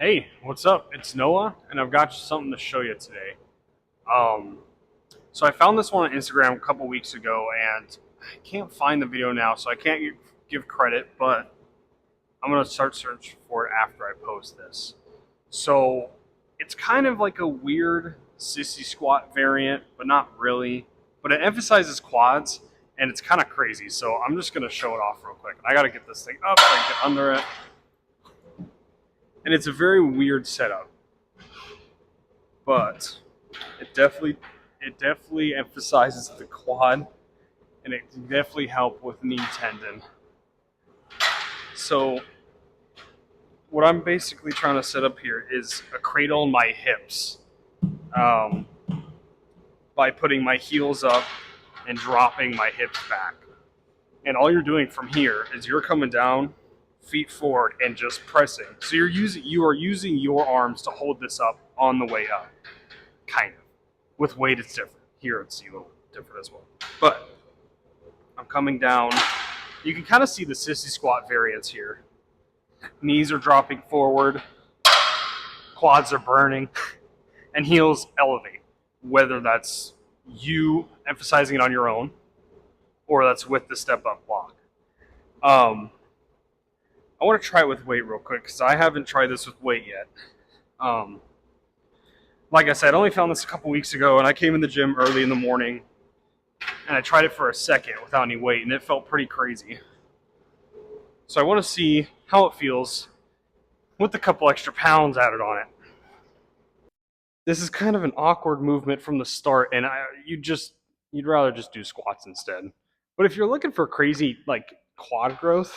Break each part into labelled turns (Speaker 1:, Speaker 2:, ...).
Speaker 1: Hey, what's up? It's Noah, and I've got something to show you today. Um, so I found this one on Instagram a couple weeks ago, and I can't find the video now, so I can't give credit, but I'm gonna start searching for it after I post this. So it's kind of like a weird sissy squat variant, but not really. But it emphasizes quads, and it's kind of crazy. So I'm just gonna show it off real quick. I gotta get this thing up so I can get under it. And it's a very weird setup, but it definitely emphasizes the quad, and it can definitely help with knee tendon. So what I'm basically trying to set up here is a cradle in my hips, um, by putting my heels up and dropping my hips back. And all you're doing from here is you're coming down, feet forward, and just pressing. So you are using your arms to hold this up on the way up, kind of. With weight, it's different. Here, it's a little different as well. But I'm coming down. You can kind of see the sissy squat variance here. Knees are dropping forward, quads are burning, and heels elevate. Whether that's you emphasizing it on your own, or that's with the step up block. I want to try it with weight real quick because I haven't tried this with weight yet. Like I said, I only found this a couple weeks ago, and I came in the gym early in the morning, and I tried it for a second without any weight, and it felt pretty crazy. So I want to see how it feels with a couple extra pounds added on it. This is kind of an awkward movement from the start, and you'd rather just do squats instead. But if you're looking for crazy like quad growth,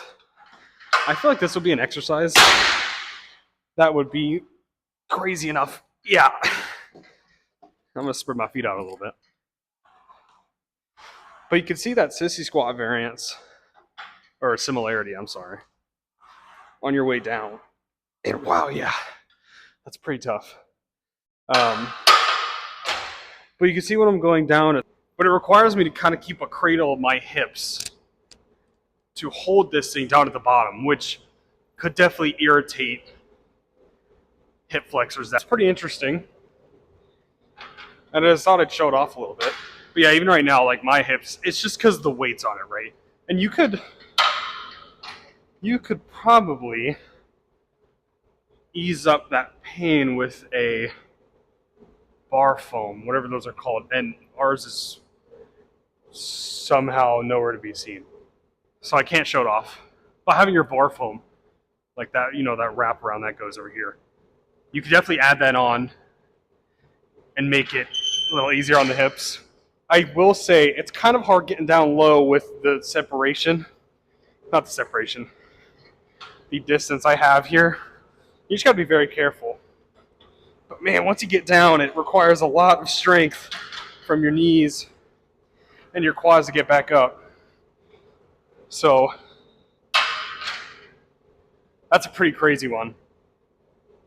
Speaker 1: I feel like this would be an exercise that would be crazy enough. Yeah. I'm gonna spread my feet out a little bit. But you can see that sissy squat variance, or similarity, I'm sorry, on your way down. And wow, yeah, that's pretty tough. But you can see when I'm going down, but it requires me to kind of keep a cradle of my hips to hold this thing down at the bottom, which could definitely irritate hip flexors. That's pretty interesting. And I just thought I'd show it off a little bit. But yeah, even right now, like my hips, it's just because the weight's on it, right? And you could probably ease up that pain with a bar foam, whatever those are called. And ours is somehow nowhere to be seen. So I can't show it off. But having your bar foam, like that, that wrap around that goes over here, you could definitely add that on and make it a little easier on the hips. I will say it's kind of hard getting down low with the separation. Not the separation. The distance I have here. You just gotta be very careful. But man, once you get down, it requires a lot of strength from your knees and your quads to get back up. So that's a pretty crazy one.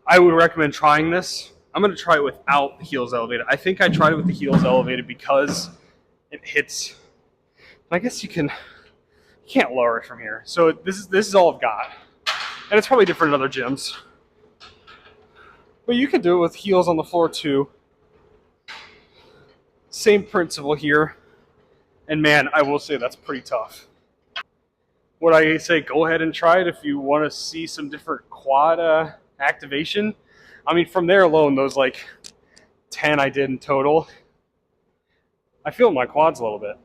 Speaker 1: I would recommend trying this. I'm going to try it without the heels elevated. I think I tried it with the heels elevated because it hits. I guess you can't lower it from here. So this is all I've got, and it's probably different in other gyms. But you can do it with heels on the floor too. Same principle here, and man, I will say that's pretty tough. Would I say go ahead and try it if you want to see some different quad activation? I mean, from there alone, those like 10 I did in total, I feel my quads a little bit.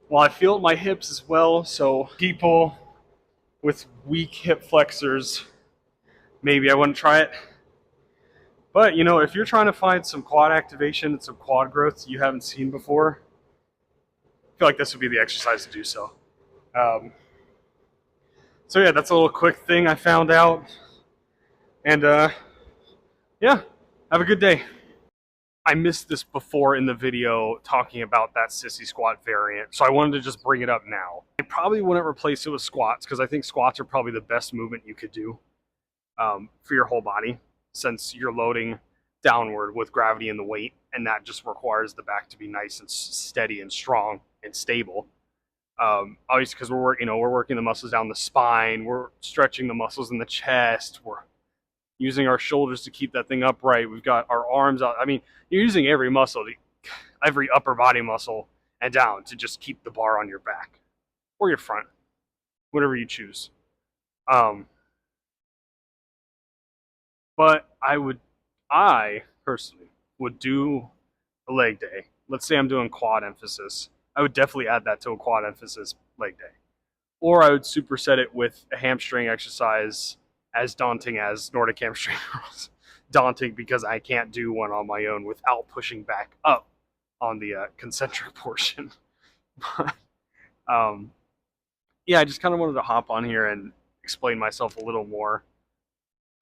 Speaker 1: Well, I feel my hips as well, so people with weak hip flexors, maybe I wouldn't try it. But, if you're trying to find some quad activation and some quad growth you haven't seen before, I feel like this would be the exercise to do so. So yeah, that's a little quick thing I found out. And yeah, have a good day. I missed this before in the video talking about that sissy squat variant, so I wanted to just bring it up now. I probably wouldn't replace it with squats because I think squats are probably the best movement you could do for your whole body, since you're loading downward with gravity and the weight, and that just requires the back to be nice and steady and strong and stable. Obviously, because we're working the muscles down the spine, we're stretching the muscles in the chest, we're using our shoulders to keep that thing upright. We've got our arms out. I mean, you're using every muscle, every upper body muscle and down to just keep the bar on your back or your front, whatever you choose. Um, but I personally would do a leg day. Let's say I'm doing quad emphasis. I would definitely add that to a quad emphasis leg day. Or I would superset it with a hamstring exercise as daunting as Nordic hamstring curls. Daunting because I can't do one on my own without pushing back up on the concentric portion. But yeah, I just kind of wanted to hop on here and explain myself a little more,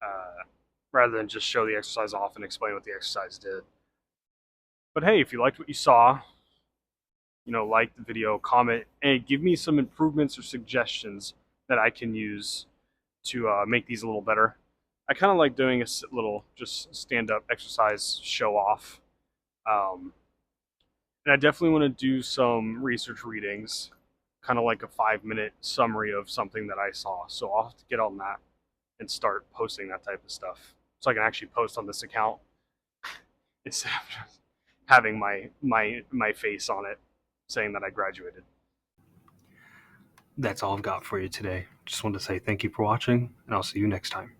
Speaker 1: uh, rather than just show the exercise off and explain what the exercise did. But hey, if you liked what you saw, like the video, comment, and give me some improvements or suggestions that I can use to make these a little better. I kind of like doing a little just stand-up exercise show off. And I definitely want to do some research readings, kind of like a 5-minute summary of something that I saw. So I'll have to get on that and start posting that type of stuff, so I can actually post on this account instead of just having my face on it saying that I graduated. That's all I've got for you today. Just wanted to say thank you for watching, and I'll see you next time.